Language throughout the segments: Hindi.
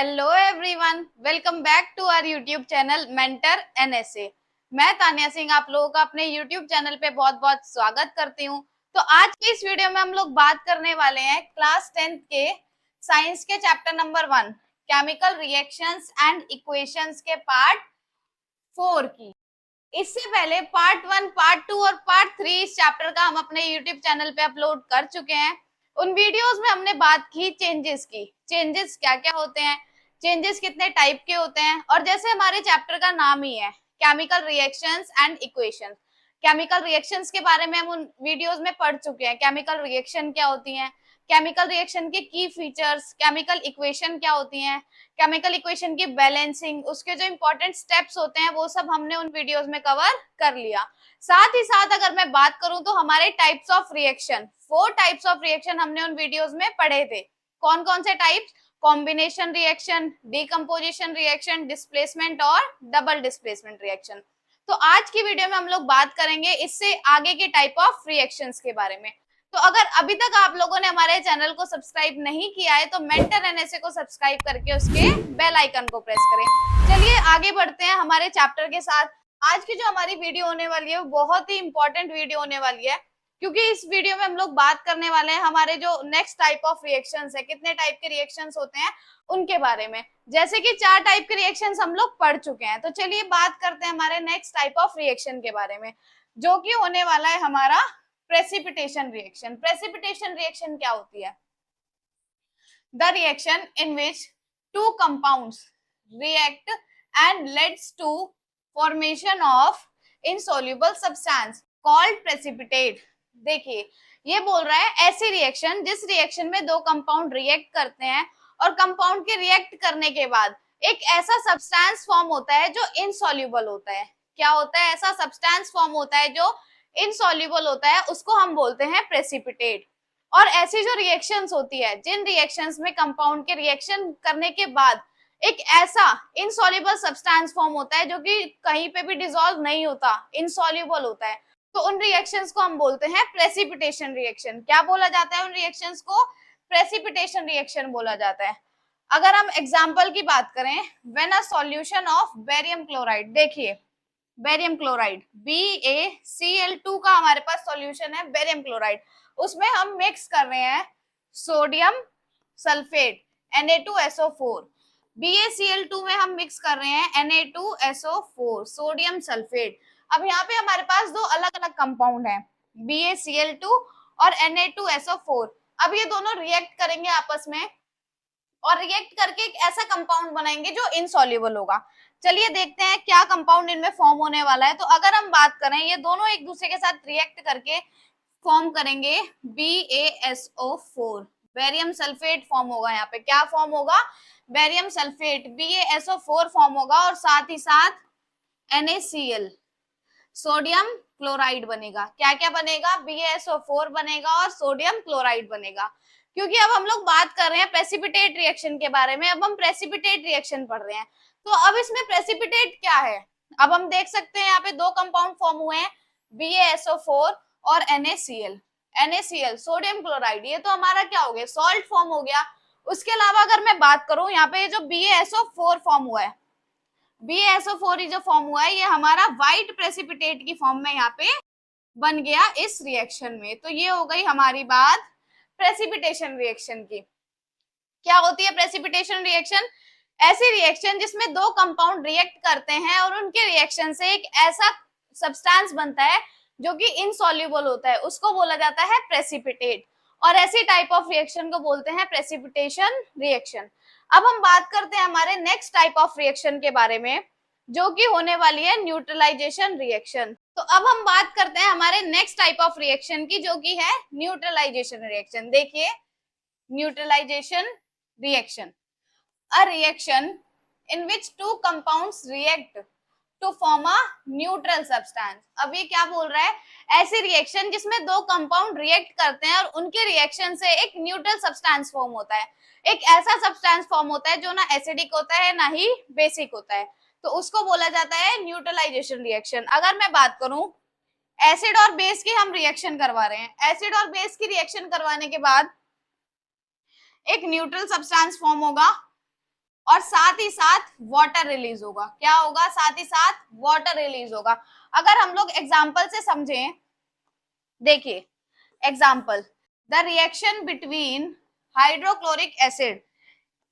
Hello everyone, welcome back to our YouTube channel mentor NSA. मैं तानिया सिंह आप लोगों का अपने यूट्यूब चैनल पे बहुत बहुत स्वागत करती हूँ। तो आज की इस वीडियो में हम लोग बात करने वाले हैं क्लास 10th के साइंस के chapter number 1 chemical reactions and equations के पार्ट 4 की। इससे पहले पार्ट 1, पार्ट 2 और पार्ट 3 इस चैप्टर का हम अपने यूट्यूब चैनल पे अपलोड कर चुके हैं। उन वीडियोस में हमने बात की चेंजेस की, चेंजेस क्या क्या होते हैं, चेंजेस कितने टाइप के होते हैं, और जैसे हमारे चैप्टर का नाम ही है chemical reactions and equations, chemical reactions के बारे में हम उन वीडियोस में पढ़ चुके हैं। केमिकल रिएक्शन क्या होती हैं, केमिकल रिएक्शन के की फीचर्स, केमिकल इक्वेशन क्या होती हैं, केमिकल इक्वेशन की बैलेंसिंग, उसके जो इंपॉर्टेंट स्टेप्स होते हैं वो सब हमने उन वीडियोस में कवर कर लिया। साथ ही साथ अगर मैं बात करूं तो हमारे types of reaction, 4 types of reaction हमने उन वीडियोस में पढ़े थे। कौन कौन से types? Combination reaction, decomposition reaction, displacement और डबल डिस्प्लेसमेंट रिएक्शन। तो आज की वीडियो में हम लोग बात करेंगे इससे आगे के टाइप ऑफ रिएक्शंस के बारे में। तो अगर अभी तक आप लोगों ने हमारे चैनल को सब्सक्राइब नहीं किया है तो मेंटर एनएसए को सब्सक्राइब करके उसके बेल आइकन को प्रेस करें। चलिए आगे बढ़ते हैं हमारे चैप्टर के साथ। आज की जो हमारी वीडियो होने वाली है वो बहुत ही इंपॉर्टेंट वीडियो होने वाली है, क्योंकि इस वीडियो में हम लोग बात करने वाले हैं हमारे जो नेक्स्ट टाइप ऑफ रिएक्शंस है, कितने टाइप के रिएक्शंस होते हैं उनके बारे में। जैसे कि 4 टाइप के रिएक्शंस हम लोग पढ़ चुके हैं, तो चलिए बात करते हैं हमारे नेक्स्ट टाइप ऑफ रिएक्शन के बारे में, जो कि होने वाला है हमारा प्रेसिपिटेशन रिएक्शन। प्रेसिपिटेशन रिएक्शन क्या होती है? The reaction in which 2 compounds react and leads to formation of insoluble substance called precipitate। देखिए ये बोल रहा है ऐसी रिएक्शन जिस रिएक्शन में 2 कंपाउंड रिएक्ट करते हैं और कंपाउंड के रिएक्ट करने के बाद एक ऐसा सब्सटेंस फॉर्म होता है जो इनसॉल्युबल होता है। क्या होता है? ऐसा सब्सटेंस फॉर्म होता है जो इनसॉल्युबल होता है, उसको हम बोलते हैं प्रेसिपिटेट। और ऐसी जो रिएक्शंस होती है, जिन रिएक्शंस में कंपाउंड के रिएक्शन करने के बाद एक ऐसा इनसॉल्युबल सब्सटेंस फॉर्म होता है जो कि कहीं पे भी डिसॉल्व नहीं होता, इनसॉल्युबल होता है, तो उन रिएक्शंस को हम बोलते हैं प्रेसिपिटेशन रिएक्शन। क्या बोला जाता है उन रिएक्शंस को? प्रेसिपिटेशन रिएक्शन बोला जाता है। अगर हम एग्जांपल की बात करें, when a solution of barium chloride, देखिए बेरियम क्लोराइड BaCl2 का हमारे पास सॉल्यूशन है बेरियम क्लोराइड, उसमें हम मिक्स कर रहे हैं सोडियम सल्फेट Na2SO4। BaCl2 में हम मिक्स कर रहे हैं Na2SO4 सोडियम सल्फेट। अब यहाँ पे हमारे पास 2 अलग अलग कंपाउंड हैं, BaCl2 और Na2SO4। अब ये दोनों रिएक्ट करेंगे आपस में और रिएक्ट करके एक ऐसा कंपाउंड बनाएंगे जो इनसॉल्युबल होगा। चलिए देखते हैं क्या कंपाउंड इनमें फॉर्म होने वाला है। तो अगर हम बात करें, ये दोनों एक दूसरे के साथ रिएक्ट करके फॉर्म करेंगे BaSO4, बेरियम सल्फेट फॉर्म होगा। यहाँ पे क्या फॉर्म होगा? बेरियम सल्फेट BaSO4 फॉर्म होगा और साथ ही साथ NaCl सोडियम क्लोराइड बनेगा। क्या क्या बनेगा? BaSO4 बनेगा और सोडियम क्लोराइड बनेगा। क्योंकि अब हम लोग बात कर रहे हैं प्रेसिपिटेट रिएक्शन के बारे में, अब हम प्रेसिपिटेट रिएक्शन पढ़ रहे हैं। तो अब इसमें प्रेसिपिटेट क्या है? अब हम देख सकते हैं यहाँ पे 2 कंपाउंड फॉर्म हुए हैं, BaSO4 और NaCl सोडियम क्लोराइड। ये तो हमारा क्या हो गया? सॉल्ट फॉर्म हो गया। उसके अलावा अगर मैं बात करूं, यहाँ पे जो BaSO4 फॉर्म हुआ है, BaSO4 जो फॉर्म हुआ है, ये हमारा व्हाइट प्रेसिपिटेट की फॉर्म में यहाँ पे बन गया इस रिएक्शन में। तो ये हो गई हमारी बात प्रेसिपिटेशन रिएक्शन की। क्या होती है प्रेसिपिटेशन रिएक्शन? ऐसी रिएक्शन जिसमें 2 कंपाउंड रिएक्ट करते हैं और उनके रिएक्शन से एक ऐसा सब्सटेंस बनता है जो कि इनसॉल्युबल होता है, उसको बोला जाता है प्रेसिपिटेट। और ऐसी टाइप ऑफ रिएक्शन को बोलते हैं प्रेसिपिटेशन रिएक्शन। अब हम बात करते हैं हमारे नेक्स्ट टाइप ऑफ रिएक्शन के बारे में, जो कि होने वाली है न्यूट्रलाइजेशन रिएक्शन। तो अब हम बात करते हैं हमारे नेक्स्ट टाइप ऑफ रिएक्शन की, जो कि है न्यूट्रलाइजेशन रिएक्शन। देखिए neutralisation reaction, a reaction in which 2 compounds react to form a neutral substance। अब ये क्या बोल रहा है? ऐसी रिएक्शन जिसमें 2 कंपाउंड रिएक्ट करते हैं और उनके रिएक्शन से एक न्यूट्रल सब्सटेंस फॉर्म होता है। एक ऐसा सब्सटेंस फॉर्म होता है जो ना एसिडिक होता है ना ही बेसिक होता है, तो उसको बोला जाता है न्यूट्रलाइजेशन रिएक्शन। अगर मैं बात करूं, एसिड और बेस की हम रिएक्शन करवा रहे हैं, एसिड और बेस की रिएक्शन करवाने के बाद एक न्यूट्रल सब्सटेंस फॉर्म होगा और साथ ही साथ वाटर रिलीज होगा। क्या होगा? साथ ही साथ वाटर रिलीज होगा। अगर हम लोग एग्जाम्पल से समझें, देखिए example, the reaction between hydrochloric acid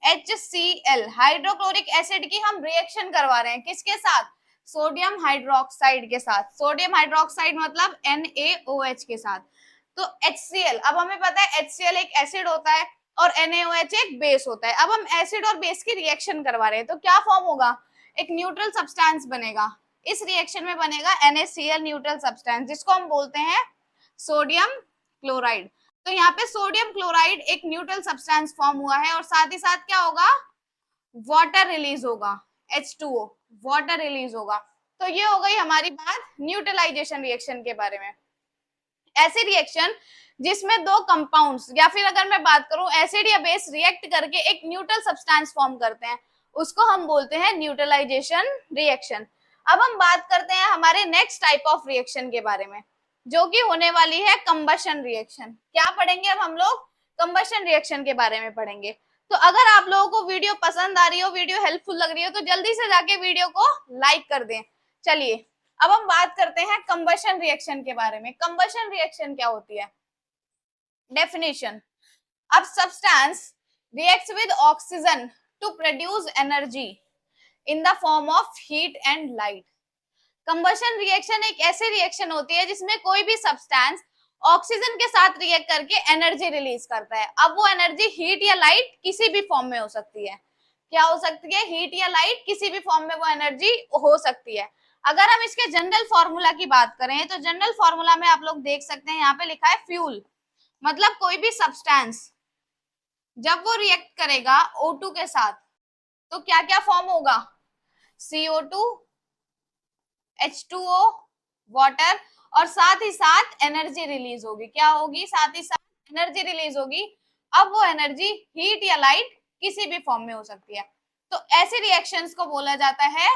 HCl, hydrochloric acid की हम रिएक्शन करवा रहे हैं किसके साथ? सोडियम हाइड्रोक्साइड के साथ। सोडियम हाइड्रोक्साइड मतलब NaOH के साथ। तो HCl, अब हमें पता है HCl एक एसिड होता है और NaOH एक बेस होता है। अब हम एसिड और बेस की रिएक्शन करवा रहे हैं तो क्या फॉर्म होगा? एक न्यूट्रल सब्सटेंस बनेगा। इस रिएक्शन में बनेगा NaCl न्यूट्रल सब्सटेंस, जिसको हम बोलते हैं सोडियम क्लोराइड। तो यहाँ पे सोडियम क्लोराइड एक न्यूट्रल सब्सटेंस फॉर्म हुआ है और साथ ही साथ क्या होगा? वाटर रिलीज होगा, H2O, वाटर रिलीज होगा। तो ये हो गई हमारी बात न्यूट्रलाइजेशन रिएक्शन के बारे में। ऐसी रिएक्शन जिसमें दो कंपाउंड्स, या फिर अगर मैं बात करूं एसिड या बेस रिएक्ट करके एक न्यूट्रल सब्सटेंस फॉर्म करते हैं, उसको हम बोलते हैं न्यूट्रलाइजेशन रिएक्शन। अब हम बात करते हैं हमारे नेक्स्ट टाइप ऑफ रिएक्शन के बारे में, जो कि होने वाली है कंबशन रिएक्शन। क्या पढ़ेंगे अब हम लोग? कंबशन रिएक्शन के बारे में पढ़ेंगे। तो अगर आप लोगों को वीडियो पसंद आ रही हो, वीडियो हेल्पफुल लग रही हो, तो जल्दी से जाके वीडियो को लाइक कर दें। चलिए अब हम बात करते हैं कंबशन रिएक्शन के बारे में। कंबशन रिएक्शन क्या होती है? डेफिनेशन, अब substance reacts with oxygen to produce energy in the form of heat and light. Combustion reaction एक ऐसी रिएक्शन होती है जिसमें कोई भी सब्सटेंस ऑक्सीजन के साथ रिएक्ट करके एनर्जी रिलीज करता है। अब वो एनर्जी हीट या लाइट किसी भी फॉर्म में हो सकती है। क्या हो सकती है? हीट या लाइट, किसी भी फॉर्म में वो एनर्जी हो सकती है। अगर हम इसके जनरल फॉर्मूला की बात करें तो जनरल फॉर्मूला में आप लोग देख सकते हैं, यहाँ पे लिखा है फ्यूल, मतलब कोई भी सब्सटेंस जब वो रिएक्ट करेगा O2 के साथ तो क्या क्या फॉर्म होगा? CO2, H2O, वाटर, और साथ ही साथ एनर्जी रिलीज होगी। क्या होगी? साथ ही साथ एनर्जी रिलीज होगी। अब वो एनर्जी हीट या लाइट किसी भी फॉर्म में हो सकती है। तो ऐसे रिएक्शंस को बोला जाता है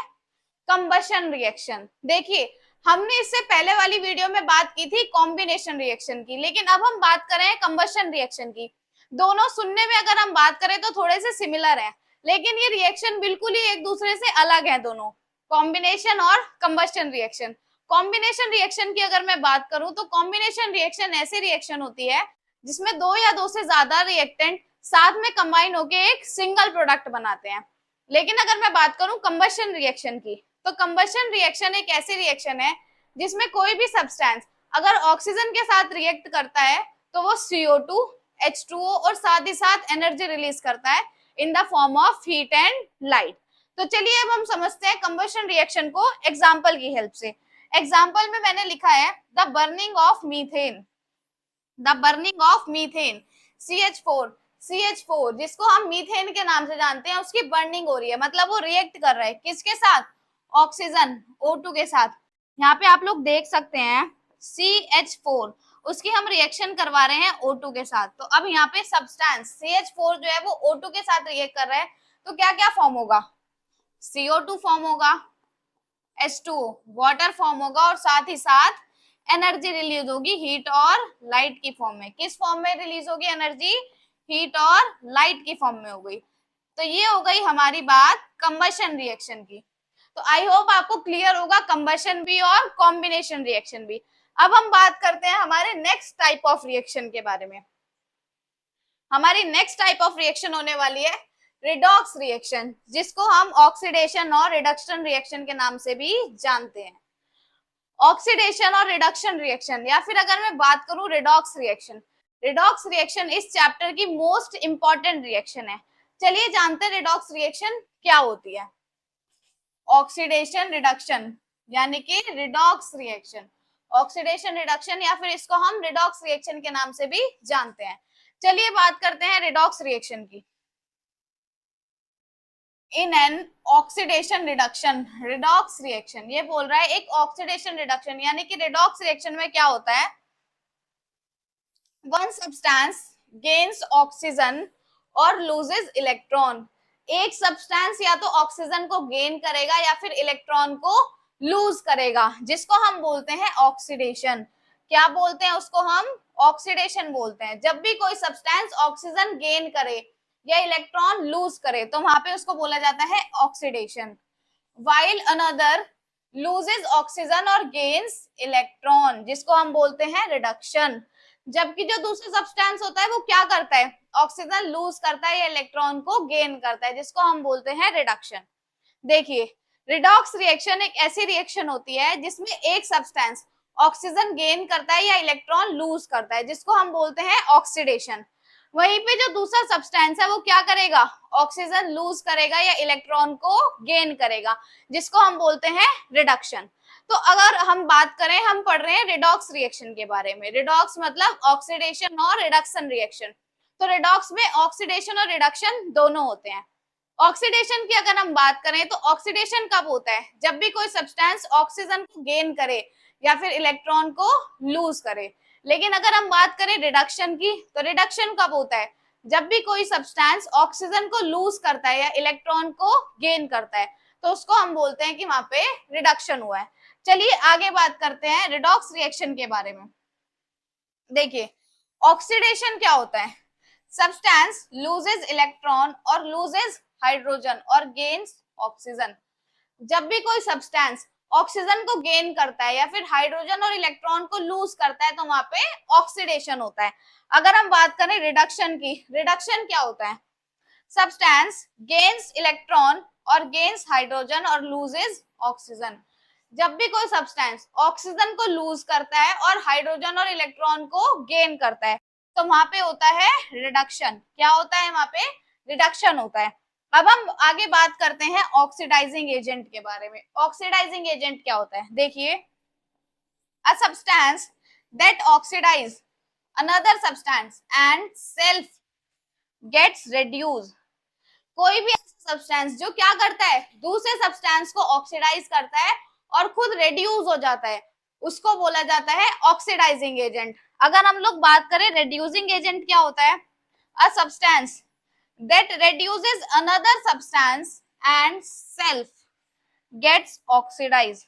कंबशन रिएक्शन। देखिए हमने इससे पहले वाली वीडियो में बात की थी कॉम्बिनेशन रिएक्शन की, लेकिन अब हम बात कर रहे हैं कंबशन रिएक्शन की। दोनों सुनने में अगर हम बात करें तो थोड़े से सिमिलर हैं, लेकिन ये रिएक्शन बिल्कुल ही एक दूसरे से अलग है दोनों, कॉम्बिनेशन और कंबशन रिएक्शन। कॉम्बिनेशन रिएक्शन की अगर मैं बात करूं तो कॉम्बिनेशन रिएक्शन ऐसी रिएक्शन होती है जिसमें दो या दो से ज्यादा रिएक्टेंट साथ में कंबाइन होकर एक सिंगल प्रोडक्ट बनाते हैं। लेकिन अगर मैं बात करूं कंबशन रिएक्शन की, तो कंबशन रिएक्शन एक ऐसी रिएक्शन है जिसमें कोई भी सब्सटेंस अगर ऑक्सीजन के साथ रिएक्ट करता है तो वो CO2, H2O और साथ ही साथ एनर्जी रिलीज करता है इन the form of heat and light. तो चलिए अब हम समझते हैं कंबशन रिएक्शन को एग्जाम्पल की हेल्प से। एग्जाम्पल में मैंने लिखा है the burning of methane, the burning of methane CH4 जिसको हम मीथेन के नाम से जानते हैं, उसकी बर्निंग हो रही है, मतलब वो रिएक्ट कर रहा है किसके साथ? ऑक्सीजन O2 के साथ। यहाँ पे आप लोग देख सकते हैं CH4, उसकी हम रिएक्शन करवा रहे हैं O2 के साथ। तो अब यहाँ पे सब्सटेंस CH4 जो है वो O2 के साथ रिएक्ट कर रहा है, तो क्या क्या फॉर्म होगा? CO2 फॉर्म होगा, H2O वाटर फॉर्म होगा, और साथ ही साथ एनर्जी रिलीज होगी हीट और लाइट की फॉर्म में। किस फॉर्म में रिलीज होगी एनर्जी? हीट और लाइट की फॉर्म में हो गई। तो ये हो गई हमारी बात कंबशन रिएक्शन की। तो आई होप आपको क्लियर होगा कंबशन भी और कॉम्बिनेशन रिएक्शन भी। अब हम बात करते हैं हमारे नेक्स्ट टाइप ऑफ रिएक्शन के बारे में। हमारी नेक्स्ट टाइप ऑफ रिएक्शन होने वाली है रिडॉक्स रिएक्शन, जिसको हम ऑक्सीडेशन और रिडक्शन रिएक्शन के नाम से भी जानते हैं। ऑक्सीडेशन और रिडक्शन रिएक्शन, या फिर अगर मैं बात करूं रिडॉक्स रिएक्शन, रिडॉक्स रिएक्शन इस चैप्टर की मोस्ट इंपॉर्टेंट रिएक्शन है। चलिए जानते हैं रिडॉक्स रिएक्शन क्या होती है। ऑक्सीडेशन रिडक्शन यानी कि रिडॉक्स रिएक्शन, ऑक्सीडेशन रिडक्शन, या फिर इसको हम रिडॉक्स रिएक्शन के नाम से भी जानते हैं। चलिए बात करते हैं रिडॉक्स रिएक्शन की। In an oxidation reduction, redox reaction ये बोल रहा है एक ऑक्सीडेशन रिडक्शन, यानी कि रिडॉक्स रिएक्शन में क्या होता है? वन सब्सटेंस गेन्स ऑक्सीजन और लूजेस इलेक्ट्रॉन। एक सब्सटेंस या तो ऑक्सीजन को गेन करेगा या फिर इलेक्ट्रॉन को लूज करेगा, जिसको हम बोलते हैं ऑक्सीडेशन। क्या बोलते हैं उसको? हम ऑक्सीडेशन बोलते हैं। जब भी कोई सब्सटेंस ऑक्सीजन गेन करे या इलेक्ट्रॉन लूज करे तो वहां पे उसको बोला जाता है oxidation. While another loses oxygen और गेन्स इलेक्ट्रॉन, जिसको हम बोलते हैं रिडक्शन। जबकि जो दूसरा सब्सटेंस होता है वो क्या करता है, ऑक्सीजन लूज करता है या इलेक्ट्रॉन को गेन करता है, जिसको हम बोलते हैं रिडक्शन। देखिए, रिडॉक्स रिएक्शन एक ऐसी रिएक्शन होती है जिसमें एक सब्सटेंस ऑक्सीजन गेन करता है या इलेक्ट्रॉन लूज करता है, जिसको हम बोलते हैं ऑक्सीडेशन। वहीं पे जो दूसरा सब्सटेंस है वो क्या करेगा, ऑक्सीजन लूज करेगा या इलेक्ट्रॉन को गेन करेगा, जिसको हम बोलते हैं रिडक्शन। तो अगर हम बात करें, हम पढ़ रहे हैं रिडॉक्स रिएक्शन के बारे में। रिडॉक्स मतलब ऑक्सीडेशन और रिडक्शन रिएक्शन। तो रिडॉक्स में ऑक्सीडेशन और रिडक्शन दोनों होते हैं। ऑक्सीडेशन की अगर हम बात करें तो ऑक्सीडेशन कब होता है, जब भी कोई सब्सटेंस ऑक्सीजन को गेन करे या फिर इलेक्ट्रॉन को लूज करे। लेकिन अगर हम बात करें रिडक्शन की, तो रिडक्शन कब होता है, जब भी कोई सब्सटेंस ऑक्सीजन को लूज करता है या इलेक्ट्रॉन को गेन करता है, तो उसको हम बोलते हैं कि वहां पे रिडक्शन हुआ है। चलिए आगे बात करते हैं रिडॉक्स रिएक्शन के बारे में। देखिए, ऑक्सीडेशन क्या होता है, सब्सटेंस लूजेस इलेक्ट्रॉन और लूजेस हाइड्रोजन और गेन्स ऑक्सीजन। जब भी कोई सब्सटेंस ऑक्सीजन को गेन करता है या फिर हाइड्रोजन और इलेक्ट्रॉन को लूज करता है तो वहां पे ऑक्सीडेशन होता है। अगर हम बात करें रिडक्शन की, रिडक्शन क्या होता है, सब्सटेंस गेन्स इलेक्ट्रॉन और गेन्स हाइड्रोजन और लूजेस ऑक्सीजन। जब भी कोई सब्सटेंस ऑक्सीजन को लूज करता है और हाइड्रोजन और इलेक्ट्रॉन को गेन करता है तो वहां पे होता है रिडक्शन। क्या होता है, वहां पे रिडक्शन होता है। अब हम आगे बात करते हैं ऑक्सीडाइजिंग एजेंट के बारे में। ऑक्सीडाइजिंग एजेंट क्या होता है, देखिए, a substance that oxidise another substance and self gets reduced। कोई भी ऐसा सब्सटेंस जो क्या करता है, दूसरे सब्सटेंस को ऑक्सीडाइज करता है और खुद रेड्यूस हो जाता है, उसको बोला जाता है ऑक्सीडाइजिंग एजेंट। अगर हम लोग बात करें रेड्यूसिंग एजेंट क्या होता है, a substance that reduces another substance and self gets oxidized।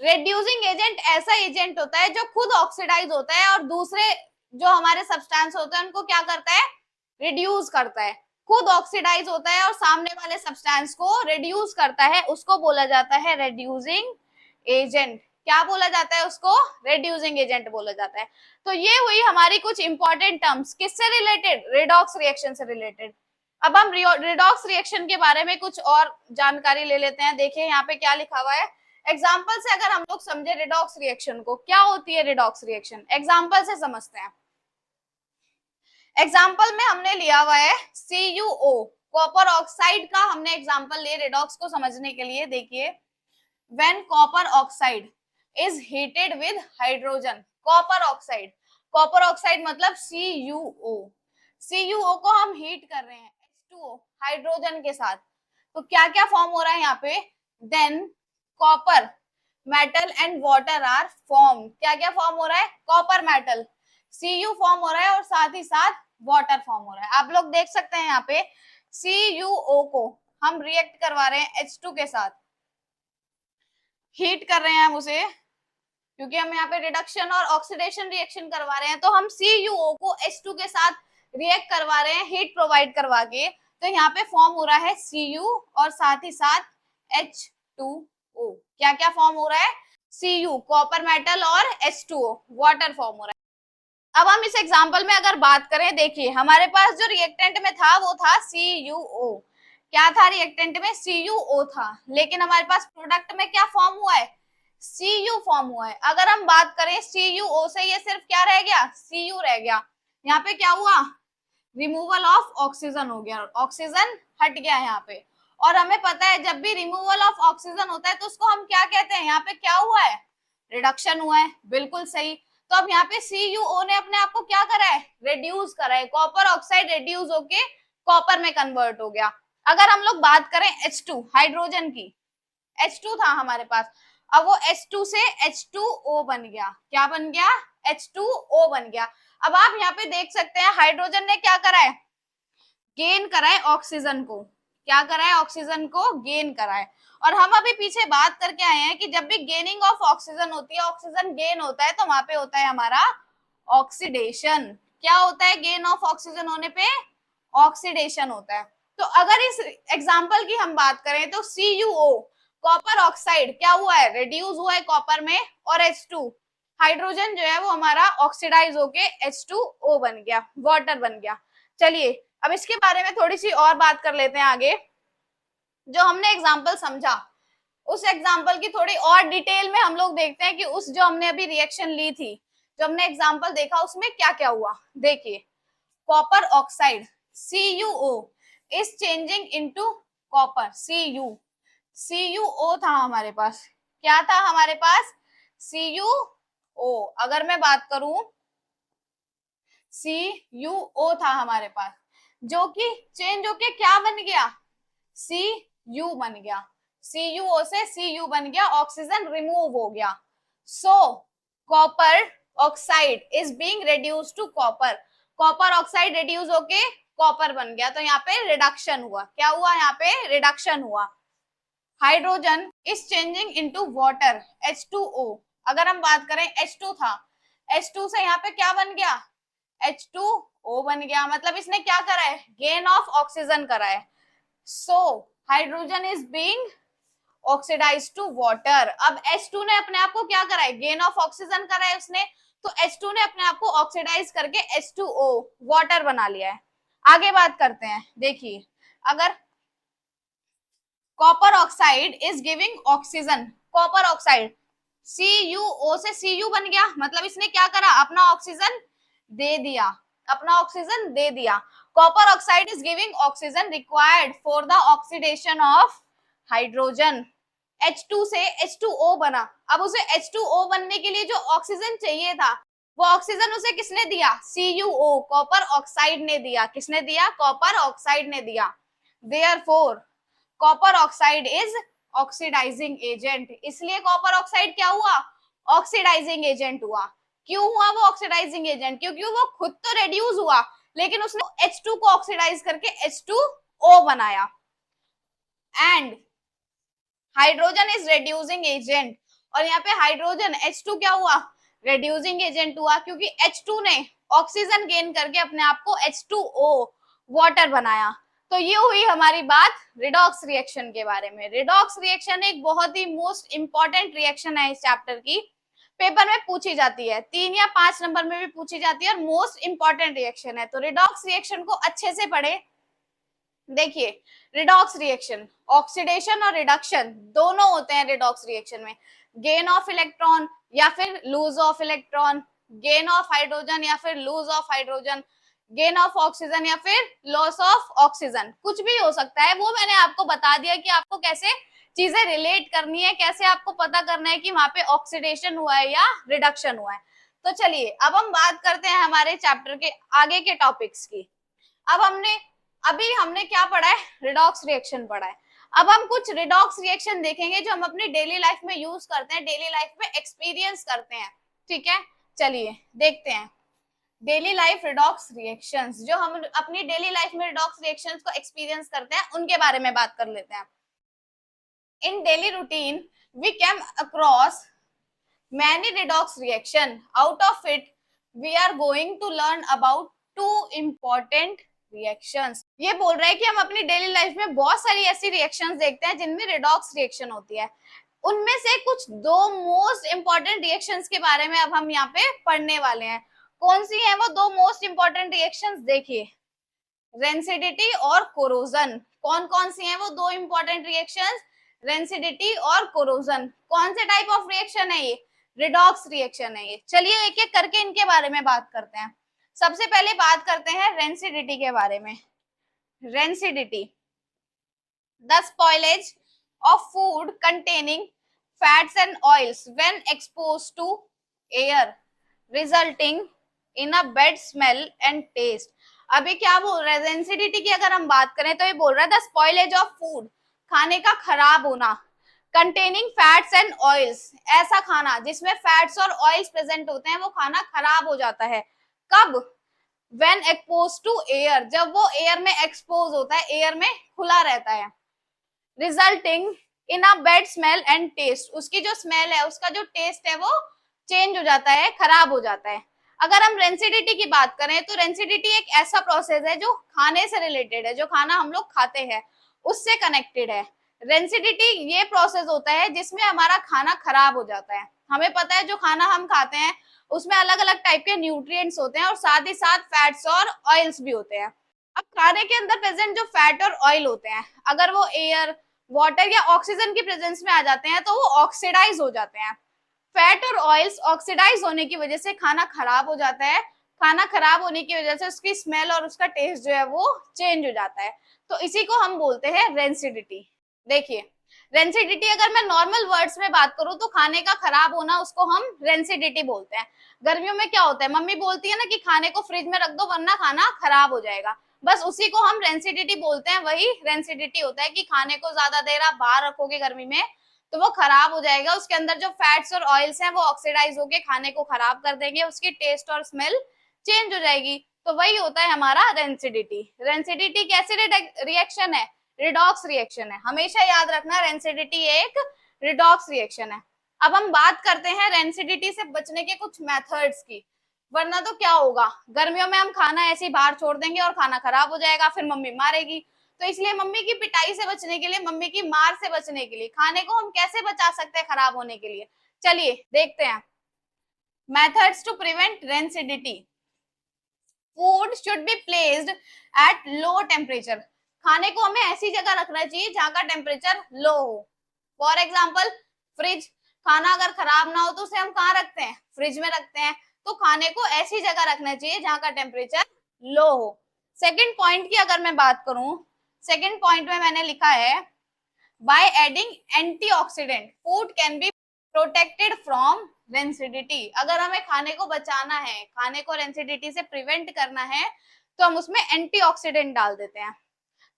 reducing agent ऐसा एजेंट होता है जो खुद ऑक्सीडाइज होता है और दूसरे जो हमारे सब्सटेंस होते हैं उनको क्या करता है, रिड्यूस करता है। खुद ऑक्सीडाइज होता है और सामने वाले सब्सटेंस को रिड्यूस करता है, उसको बोला जाता है रेड्यूसिंग एजेंट। क्या बोला जाता है उसको, रेड्यूसिंग एजेंट बोला जाता है। तो ये हुई हमारी कुछ इंपॉर्टेंट टर्म्स, किससे रिलेटेड, रिडॉक्स रिएक्शन से रिलेटेड। अब हम रिडॉक्स रिएक्शन के बारे में कुछ और जानकारी ले लेते हैं। देखिए यहाँ पे क्या लिखा हुआ है, एग्जाम्पल से अगर हम लोग समझे रिडॉक्स रिएक्शन को, क्या होती है रिडॉक्स रिएक्शन, एग्जाम्पल से समझते हैं। एग्जाम्पल में हमने लिया हुआ है CuO, कॉपर ऑक्साइड का हमने एग्जाम्पल लिए रिडॉक्स को समझने के लिए। देखिए, when copper oxide is heated with hydrogen, copper oxide मतलब CuO, CuO को हम हीट कर रहे हैं H2O हाइड्रोजन के साथ, तो क्या क्या फॉर्म हो रहा है यहाँ पे, then copper metal and water are form. क्या क्या फॉर्म हो रहा है, कॉपर मेटल, Cu फॉर्म हो रहा है और साथ ही साथ वाटर फॉर्म हो रहा है। आप लोग देख सकते हैं यहाँ पे CuO को हम रिएक्ट करवा रहे हैं H2 के साथ, हीट कर रहे हैं हम उसे, क्योंकि हम यहाँ पे रिडक्शन और ऑक्सीडेशन रिएक्शन करवा रहे हैं, तो हम CuO को H2 के साथ रिएक्ट करवा रहे हैं हीट प्रोवाइड करवा के। तो यहाँ पे फॉर्म हो रहा है Cu और साथ ही साथ H2O। क्या क्या फॉर्म हो रहा है, Cu कॉपर मेटल और H2O वाटर फॉर्म हो रहा है। अब हम इस एग्जांपल में अगर बात करें, देखिए हमारे पास जो रिएक्टेंट में था वो था CuO। क्या था रिएक्टेंट में, CuO था, लेकिन हमारे पास प्रोडक्ट में क्या फॉर्म हुआ है, Cu फॉर्म हुआ है। अगर हम बात करें CuO से, ये सिर्फ क्या रह गया, Cu रह गया। यहाँ पे क्या हुआ, रिमूवल ऑफ ऑक्सीजन हो गया, ऑक्सीजन हट गया यहाँ पे। और हमें पता है जब भी रिमूवल ऑफ ऑक्सीजन होता है तो उसको हम क्या कहते हैं, यहाँ पे क्या हुआ है, रिडक्शन हुआ है, बिल्कुल सही। तो अब यहाँ पे CuO ने अपने आप को क्या करा है, रेड्यूस करा है, कॉपर ऑक्साइड रेड्यूस होके कॉपर में कन्वर्ट हो गया। अगर हम लोग बात करें H2 हाइड्रोजन की, H2 था हमारे पास, अब वो H2 से H2O बन गया। क्या बन गया, H2O बन गया। अब आप यहाँ पे देख सकते हैं हाइड्रोजन ने क्या करा है, गेन करा है ऑक्सीजन को, क्या करा है, ऑक्सीजन को गेन करा है। और हम अभी पीछे बात करके आए हैं कि जब भी गेनिंग ऑफ ऑक्सीजन होती है, ऑक्सीजन गेन होता है, तो वहां पे होता है हमारा ऑक्सीडेशन। क्या होता है गेन ऑफ ऑक्सीजन होने पे, ऑक्सीडेशन होता है। तो अगर इस एग्जाम्पल की हम बात करें तो CuO कॉपर ऑक्साइड क्या हुआ है, रिड्यूस हुआ है कॉपर में, और H2 हाइड्रोजन जो है वो हमारा ऑक्सीडाइज होके H2O बन गया, वाटर बन गया। चलिए अब इसके बारे में थोड़ी सी और बात कर लेते हैं आगे। जो हमने एग्जाम्पल समझा उस एग्जाम्पल की थोड़ी और डिटेल में हम लोग देखते हैं कि उस जो हमने अभी रिएक्शन ली थी, जो हमने एग्जाम्पल देखा उसमें क्या क्या हुआ। देखिए copper oxide CuO is changing into copper CuO था हमारे पास, क्या था हमारे पास CuO। अगर मैं बात करूं CuO था हमारे पास, जो कि चेंज होके क्या बन गया Cu बन गया, CuO से Cu बन गया, ऑक्सीजन रिमूव हो गया। So copper oxide is being reduce to copper, copper oxide reduce होके कॉपर बन गया, तो यहाँ पे रिडक्शन हुआ। क्या हुआ, यहाँ पे रिडक्शन हुआ। Hydrogen is changing into water H2O। अगर हम बात करें H2 था, H2 से यहाँ पे क्या बन गया H2O बन गया, मतलब इसने क्या करा है, गेन ऑफ ऑक्सीजन करा है। So hydrogen is being oxidise to water. अब H2 ने अपने आप को क्या करा है, गेन ऑफ ऑक्सीजन करा है उसने, तो H2 ने अपने आप को ऑक्सीडाइज करके H2O वाटर बना लिया है। आगे बात करते हैं। देखिए अगर copper oxide is giving oxygen, copper oxide CuO से Cu बन गया, मतलब इसने क्या करा, अपना ऑक्सीजन दे दिया, अपना ऑक्सीजन दे दिया। Copper oxide is giving oxygen required for the oxidation of hydrogen. H2 से H2O बना, अब उसे H2O बनने के लिए जो ऑक्सीजन चाहिए था वो ऑक्सीजन उसे किसने दिया, CuO कॉपर ऑक्साइड ने दिया। किसने दिया, कॉपर ऑक्साइड ने दिया। Therefore copper oxide is oxidising agent, इसलिए कॉपर ऑक्साइड क्या हुआ, ऑक्सीडाइजिंग एजेंट हुआ। क्यों हुआ वो ऑक्सीडाइजिंग एजेंट, क्योंकि वो खुद तो रिड्यूस हुआ लेकिन उसने H2 को ऑक्सीडाइज करके H2O बनाया। And hydrogen is reducing agent, और यहाँ पे हाइड्रोजन H2 क्या हुआ, रिड्यूसिंग एजेंट हुआ, क्योंकि H2 ने ऑक्सीजन गेन करके अपने आप को H2O वाटर बनाया। तो ये हुई हमारी बात रिडॉक्स रिएक्शन के बारे में। रिडॉक्स रिएक्शन एक बहुत ही मोस्ट इंपॉर्टेंट रिएक्शन है इस चैप्टर की, पेपर में पूछी जाती है, 3 या 5 नंबर में भी पूछी जाती है और मोस्ट इंपॉर्टेंट रिएक्शन है। तो रिडॉक्स रिएक्शन को अच्छे से पढ़े। देखिए रिडॉक्स रिएक्शन, ऑक्सीडेशन और रिडक्शन दोनों होते हैं रिडॉक्स रिएक्शन में। गेन ऑफ इलेक्ट्रॉन या फिर lose of electron, gain of hydrogen या फिर lose of hydrogen, gain of oxygen या फिर लॉस ऑफ ऑक्सीजन, कुछ भी हो सकता है। वो मैंने आपको बता दिया कि आपको कैसे चीजें रिलेट करनी है, कैसे आपको पता करना है कि वहां पे ऑक्सीडेशन हुआ है या रिडक्शन हुआ है। तो चलिए अब हम बात करते हैं हमारे चैप्टर के आगे के टॉपिक्स की। अब अभी हमने क्या पढ़ा है, रिडॉक्स रिएक्शन पढ़ा है। अब हम कुछ रिडॉक्स रिएक्शन देखेंगे जो हम अपनी डेली लाइफ में यूज करते हैं, डेली लाइफ में एक्सपीरियंस करते हैं। ठीक है, चलिए देखते हैं डेली लाइफ रिडॉक्स रिएक्शंस, जो हम अपनी डेली लाइफ में रिडॉक्स रिएक्शंस को एक्सपीरियंस करते हैं उनके बारे में बात कर लेते हैं। In daily routine we came across many redox reaction, out of it we are going to learn about two important reactions। ये बोल रहा है कि हम अपनी डेली लाइफ में बहुत सारी ऐसी रिएक्शंस देखते हैं जिनमें रिडॉक्स रिएक्शन होती है, उनमें से कुछ दो मोस्ट इंपॉर्टेंट रिएक्शंस के बारे में अब हम यहाँ पे पढ़ने वाले हैं। कौन सी है वो दो मोस्ट इंपॉर्टेंट रिएक्शंस, देखिए रेंसिडिटी और कोरोजन। कौन कौन सी हैं वो दो इंपॉर्टेंट रिएक्शंस, रेंसिडिटी और कोरोजन। कौन से टाइप ऑफ रिएक्शन है ये, रिडॉक्स रिएक्शन है ये। चलिए एक एक करके इनके बारे में बात करते हैं। सबसे पहले बात करते हैं रेंसिडिटी के बारे में। Rancidity, the spoilage of food containing fats and oils when exposed to air resulting in a bad smell and taste. अभी क्या बोल रहा है, रेंसिडिटी की अगर हम बात करें तो ये बोल रहा है द स्पॉइलेज ऑफ फूड, खाने का खराब होना, कंटेनिंग फैट्स एंड ऑयल्स, ऐसा खाना जिसमें फैट्स और ऑयल्स प्रेजेंट होते हैं वो खाना खराब हो जाता है। कब, व्हेन एक्सपोज टू एयर, जब वो एयर में एक्सपोज होता है, एयर में खुला रहता है। Resulting in a bad smell and taste, उसकी जो स्मेल है, उसका जो टेस्ट है वो चेंज हो जाता है, खराब हो जाता है। अगर हम रेंसिडिटी की बात करें तो रेंसिडिटी एक ऐसा प्रोसेस है जो खाने से रिलेटेड है, जो खाना हम लोग खाते हैं उससे कनेक्टेड है। रेंसिडिटी ये प्रोसेस होता है जिसमें हमारा खाना खराब हो जाता है। हमें पता है जो खाना हम खाते हैं उसमें अलग अलग टाइप के न्यूट्रिएंट्स होते हैं और साथ ही साथ फैट्स और ऑयल्स भी होते हैं। अब खाने के अंदर प्रेजेंट जो फैट और ऑयल होते हैं, अगर वो एयर, वाटर या ऑक्सीजन की प्रेजेंस में आ जाते हैं तो वो ऑक्सीडाइज हो जाते हैं। फैट और ऑयल्स ऑक्सीडाइज होने की वजह से खाना खराब हो जाता है। खाना खराब होने की वजह से उसकी स्मेल और उसका टेस्ट जो है वो चेंज हो जाता है। तो इसी को हम बोलते हैं रेंसिडिटी। देखिए, रेंसिडिटी अगर मैं नॉर्मल वर्ड्स में बात करूं तो खाने का खराब होना उसको हम रेंसिडिटी बोलते हैं। गर्मियों में क्या होता है, मम्मी बोलती है ना कि खाने को फ्रिज में रख दो वरना खाना खराब हो जाएगा, बस उसी को हम रेंसिडिटी बोलते हैं। वही रेंसिडिटी होता है कि खाने को ज्यादा देर आप बाहर रखोगे गर्मी में तो वो खराब हो जाएगा, उसके अंदर जो फैट्स और ऑयल्स हैं वो ऑक्सीडाइज होके खाने को खराब कर देंगे, उसकी टेस्ट और स्मेल चेंज हो जाएगी। तो वही होता है हमारा रेंसिडिटी। रेंसिडिटी कैसे रिएक्शन है, रिडॉक्स रिएक्शन है। हमेशा याद रखना रेंसिडिटी एक रिडॉक्स रिएक्शन है। अब हम बात करते हैं रेंसिडिटी से बचने के कुछ मेथड्स की, वरना तो क्या होगा, गर्मियों में हम खाना ऐसे ही बाहर छोड़ देंगे और खाना खराब हो जाएगा, फिर मम्मी मारेगी। तो इसलिए मम्मी की पिटाई से बचने के लिए, मम्मी की मार से बचने के लिए खाने को हम कैसे बचा सकते हैं खराब होने के लिए, चलिए देखते हैं। Methods to prevent rancidity. Food should be placed at low temperature. खाने को हमें ऐसी जगह रखना चाहिए जहां का टेम्परेचर लो हो। For example fridge. खाना अगर खराब ना हो तो उसे हम कहाँ रखते हैं, फ्रिज में रखते हैं। तो खाने को ऐसी जगह रखना चाहिए जहां का टेम्परेचर लो हो। सेकंड पॉइंट की अगर मैं बात करूं, सेकंड पॉइंट में मैंने लिखा है by adding antioxidant food can be protected from rancidity. अगर हमें खाने को बचाना है, खाने को रेंसिडिटी से प्रिवेंट करना है तो हम उसमें एंटीऑक्सीडेंट डाल देते हैं।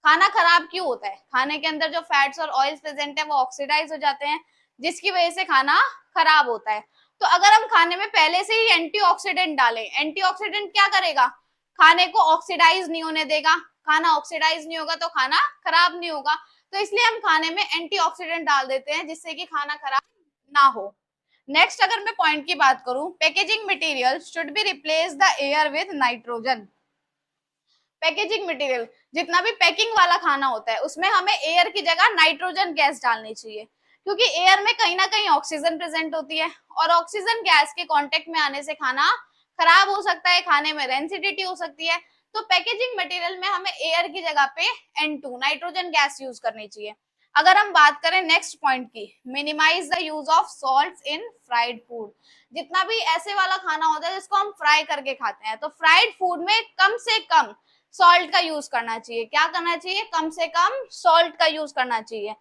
खाना खराब क्यों होता है, खाने के अंदर जो फैट्स और ऑयल्स प्रेजेंट है वो ऑक्सीडाइज हो जाते हैं जिसकी वजह से खाना खराब होता है। तो अगर हम खाने में पहले से ही एंटीऑक्सीडेंट डालें, एंटीऑक्सीडेंट क्या करेगा, खाने को ऑक्सीडाइज नहीं होने देगा। खाना ऑक्सीडाइज नहीं होगा तो खाना खराब नहीं होगा। तो इसलिए हम खाने में एंटीऑक्सीडेंट डाल देते हैं जिससे कि खाना खराब ना हो। नेक्स्ट अगर मैं पॉइंट की बात करूं, packaging material should be replace the air with nitrogen. Packaging material, जितना भी पैकिंग वाला खाना होता है उसमें हमें एयर की जगह नाइट्रोजन गैस डालनी चाहिए, क्योंकि एयर में कहीं ना कहीं ऑक्सीजन प्रेजेंट होती है और ऑक्सीजन गैस के कांटेक्ट में आने से खाना खराब हो सकता है, खाने में रेंसिडिटी हो सकती है। तो पैकेजिंग मटेरियल में हमें एयर की जगह पे N2 नाइट्रोजन गैस यूज करनी चाहिए। अगर हम बात करें नेक्स्ट पॉइंट की, minimise the use of salt in fried food. जितना भी ऐसे वाला खाना होता है जिसको हम फ्राई करके खाते हैं तो फ्राइड फूड में कम से कम सॉल्ट का यूज करना चाहिए। क्या करना चाहिए, कम से कम सॉल्ट का यूज करना चाहिए।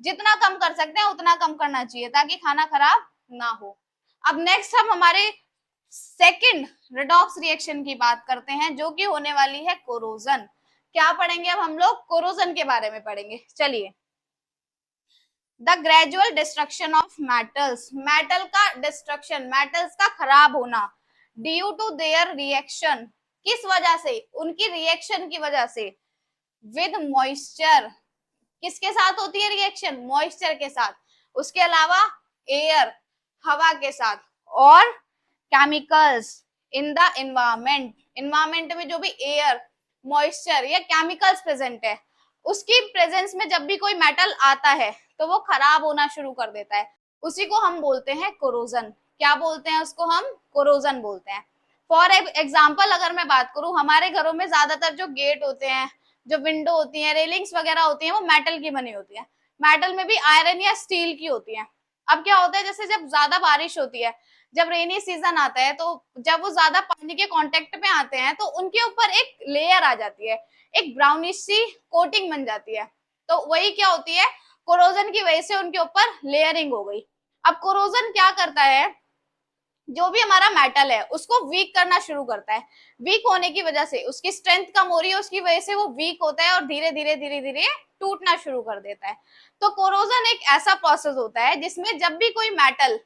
जितना कम कर सकते हैं उतना कम करना चाहिए ताकि खाना खराब ना हो। अब नेक्स्ट हम हमारे सेकंड रिडॉक्स रिएक्शन की बात करते हैं जो कि होने वाली है कोरोजन। क्या पढ़ेंगे अब हम लोग, कोरोजन के बारे में पढ़ेंगे। चलिए, the gradual destruction of metals. Metal का डिस्ट्रक्शन, मेटल्स का खराब होना ड्यू टू देयर रिएक्शन। किस वजह से, उनकी रिएक्शन की वजह से विद मॉइस्चर। किसके साथ होती है रिएक्शन, मॉइस्चर के साथ। उसके अलावा एयर, हवा के साथ, और chemicals in the environment. Environment में जो भी एयर, मॉइस्चर या केमिकल्स प्रेजेंट है उसकी प्रेजेंस में जब भी कोई मेटल आता है तो वो खराब होना शुरू कर देता है। उसी को हम बोलते हैं कोरोजन। क्या बोलते हैं उसको, हम कोरोजन बोलते हैं। फॉर एग्जाम्पल अगर मैं बात करूं, हमारे घरों में ज्यादातर जो गेट होते हैं, जो विंडो होती है, रेलिंग्स वगैरह होती है, वो मेटल की बनी होती है। मेटल में भी आयरन या स्टील की होती है। अब क्या होता है, जैसे जब ज्यादा बारिश होती है, जब रेनी सीजन आता है तो जब वो ज्यादा पानी के कांटेक्ट में आते हैं तो उनके ऊपर एक लेयर आ जाती है, एक ब्राउनिश सी कोटिंग बन जाती है। तो वही क्या होती है, कोरोजन की वजह से उनके ऊपर लेयरिंग हो गई। अब कोरोजन क्या करता है, जो भी हमारा मेटल है उसको वीक करना शुरू करता है। वीक होने की वजह से उसकी स्ट्रेंथ कम हो रही है, उसकी वजह से वो वीक होता है और धीरे धीरे धीरे धीरे टूटना शुरू कर देता है। तो कोरोजन एक ऐसा प्रोसेस होता है जिसमें जब भी कोई मेटल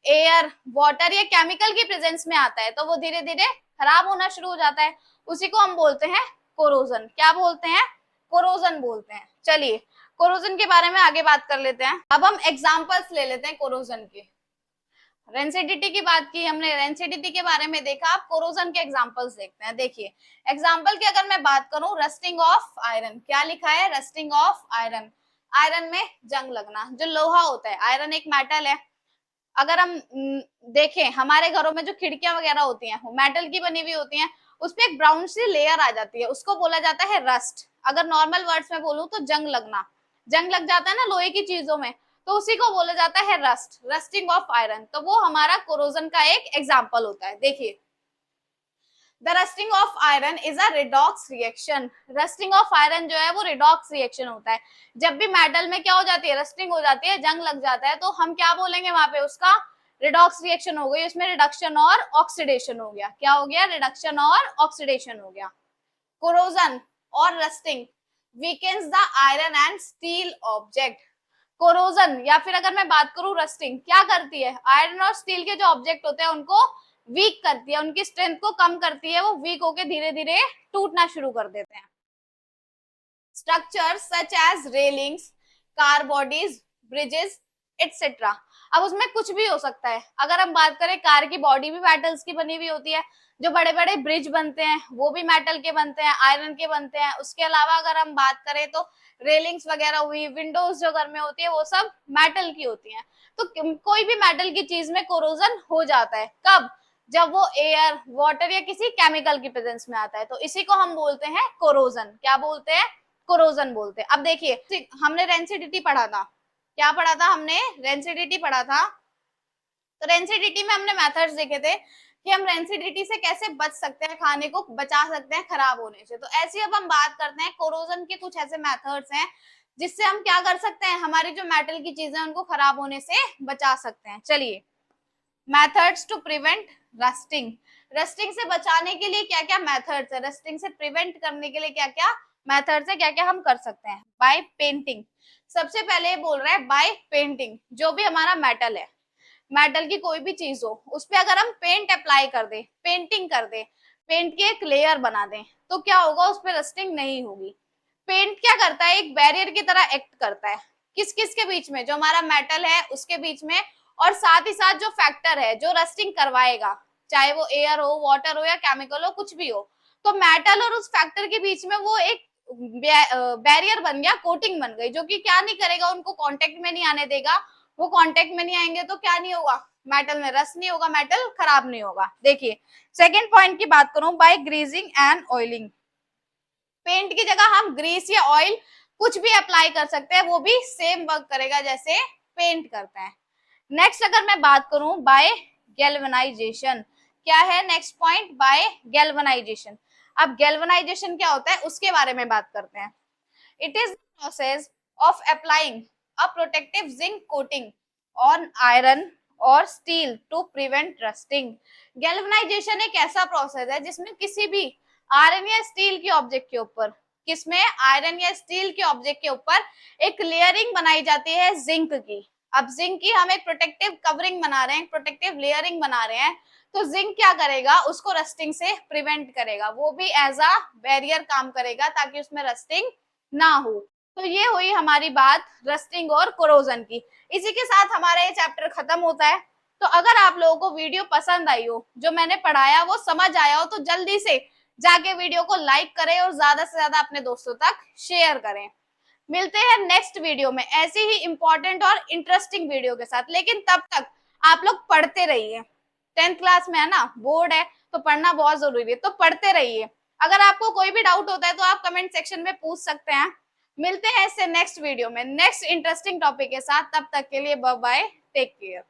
एयर, वाटर या केमिकल की प्रेजेंस में आता है तो वो धीरे धीरे खराब होना शुरू हो जाता है। उसी को हम बोलते हैं कोरोजन। क्या बोलते हैं, कोरोजन बोलते हैं। चलिए, कोरोजन के बारे में आगे बात कर लेते हैं। अब हम एग्जांपल्स ले लेते हैं कोरोजन के। रेंसिडिटी की बात की हमने, रेंसिडिटी के बारे में देखा, आप कोरोजन के एग्जांपल्स देखते हैं। देखिए एग्जांपल की अगर मैं बात करूं, रस्टिंग ऑफ आयरन, क्या लिखा है, रस्टिंग ऑफ आयरन, आयरन में जंग लगना। जो लोहा होता है, आयरन एक मेटल है, अगर हम देखें हमारे घरों में जो खिड़कियां वगैरह होती हैं वो मेटल की बनी हुई होती हैं, उसपे एक ब्राउन सी लेयर आ जाती है, उसको बोला जाता है रस्ट। अगर नॉर्मल वर्ड्स में बोलूं तो जंग लगना, जंग लग जाता है ना लोहे की चीजों में, तो उसी को बोला जाता है रस्ट, रस्टिंग ऑफ आयरन। तो वो हमारा कोरोजन का एक एग्जाम्पल होता है। देखिए the rusting of iron is a redox reaction, rusting of iron जो है वो रिडॉक्स रिएक्शन होता है। जब भी मेटल में क्या हो जाती है, रस्टिंग हो जाती है, जंग लग जाता है, तो हम क्या बोलेंगे वहां पे, उसका रिडॉक्स रिएक्शन हो गई, उसमें रिडक्शन और ऑक्सीडेशन हो गया। क्या हो गया, रिडक्शन और ऑक्सीडेशन हो गया। कोरोजन और rusting weakens the iron and steel object. Corrosion या फिर अगर मैं बात करूं रस्टिंग, क्या करती है, आयरन और स्टील के जो ऑब्जेक्ट होते हैं उनको वीक करती है, उनकी स्ट्रेंथ को कम करती है, वो वीक होके धीरे धीरे टूटना शुरू कर देते हैं। Structures such as railings, car bodies, bridges etcetera. अब उसमें कुछ भी हो सकता है। अगर हम बात करें, कार की बॉडी भी मेटल्स की बनी हुई होती है, जो बड़े बड़े ब्रिज बनते हैं वो भी मेटल के बनते हैं, आयरन के बनते हैं। उसके अलावा अगर हम बात करें तो रेलिंग्स वगैरह हुई, विंडोज जो घर में होती है वो सब मेटल की होती हैं। तो कोई भी मेटल की चीज में कोरोजन हो जाता है, कब, जब वो एयर, वाटर या किसी केमिकल की प्रेजेंस में आता है, तो इसी को हम बोलते हैं कोरोजन। क्या बोलते हैं, कोरोजन बोलते हैं। अब देखिए हमने रेंसिडिटी पढ़ा था, क्या पढ़ा था हमने, रेंसिडिटी पढ़ा था। तो रेंसिडिटी में हमने मेथड्स देखे थे कि हम रेंसिडिटी से कैसे बच सकते हैं, खाने को बचा सकते हैं खराब होने से। तो ऐसी अब हम बात करते हैं कोरोजन के कुछ ऐसे मेथड्स हैं जिससे हम क्या कर सकते हैं, हमारी जो मेटल की चीजें उनको खराब होने से बचा सकते हैं। चलिए, methods to prevent rusting, rusting से बचाने के लिए क्या क्या मेथड्स है, रस्टिंग से प्रिवेंट करने के लिए क्या क्या मेथड्स है, क्या क्या हम कर सकते हैं। बाय पेंटिंग, सबसे पहले बोल रहा है बाय पेंटिंग। जो भी हमारा मेटल है, मेटल की कोई भी चीज हो, उस पर अगर हम पेंट अप्लाई कर दे, पेंटिंग कर दे, पेंट की एक लेयर बना दें, तो क्या होगा, उस पर रस्टिंग नहीं होगी। पेंट क्या करता है, एक बैरियर की तरह एक्ट करता है, किस किस के बीच में, जो हमारा मेटल है उसके बीच में, और साथ ही साथ जो फैक्टर है जो रस्टिंग करवाएगा, चाहे वो एयर हो, वाटर हो या केमिकल हो, कुछ भी हो, तो मेटल और उस फैक्टर के बीच में वो एक बैरियर बन गया, कोटिंग बन गई, जो कि क्या नहीं करेगा, उनको कांटेक्ट में नहीं आने देगा। वो कांटेक्ट में नहीं आएंगे तो क्या नहीं होगा, मेटल में रस्ट नहीं होगा, मेटल खराब नहीं होगा। देखिए सेकेंड पॉइंट की बात करूं, by greasing and oiling, paint की जगह हम ग्रीस या ऑयल कुछ भी अप्लाई कर सकते हैं, वो भी सेम वर्क करेगा जैसे पेंट करता है। नेक्स्ट अगर मैं बात करूं, बाय गैल्वेनाइजेशन, क्या है नेक्स्ट पॉइंट, बाय गैल्वेनाइजेशन। अब गैल्वेनाइजेशन क्या होता है उसके बारे में बात करते हैं। It is the process of applying a protective zinc coating on iron और steel to prevent rusting. Galvanisation एक ऐसा प्रोसेस है जिसमें किसी भी आयरन या स्टील के ऑब्जेक्ट के ऊपर, किसमें, आयरन या स्टील के ऑब्जेक्ट के ऊपर एक लेयरिंग बनाई जाती है जिंक की। अब जिंक की हम एक प्रोटेक्टिव कवरिंग बना रहे हैं, प्रोटेक्टिव लेयरिंग बना रहे हैं, तो जिंक क्या करेगा, उसको रस्टिंग से प्रिवेंट करेगा, वो भी एज अ बैरियर काम करेगा ताकि उसमें रस्टिंग ना हो। तो ये हुई हमारी बात रस्टिंग और कोरोजन की। इसी के साथ हमारा ये चैप्टर खत्म होता है। तो अगर आप लोगों को वीडियो पसंद आई हो, जो मैंने पढ़ाया वो समझ आया हो, तो जल्दी से जाके वीडियो को लाइक करें और ज्यादा से ज्यादा अपने दोस्तों तक शेयर करें। मिलते हैं नेक्स्ट वीडियो में ऐसी ही इंपॉर्टेंट और इंटरेस्टिंग वीडियो के साथ। लेकिन तब तक आप लोग पढ़ते रहिए, 10th क्लास में है ना, बोर्ड है, तो पढ़ना बहुत जरूरी है, तो पढ़ते रहिए। अगर आपको कोई भी डाउट होता है तो आप कमेंट सेक्शन में पूछ सकते हैं। मिलते हैं इससे नेक्स्ट वीडियो में नेक्स्ट इंटरेस्टिंग टॉपिक के साथ, तब तक के लिए बाय बाय, टेक केयर।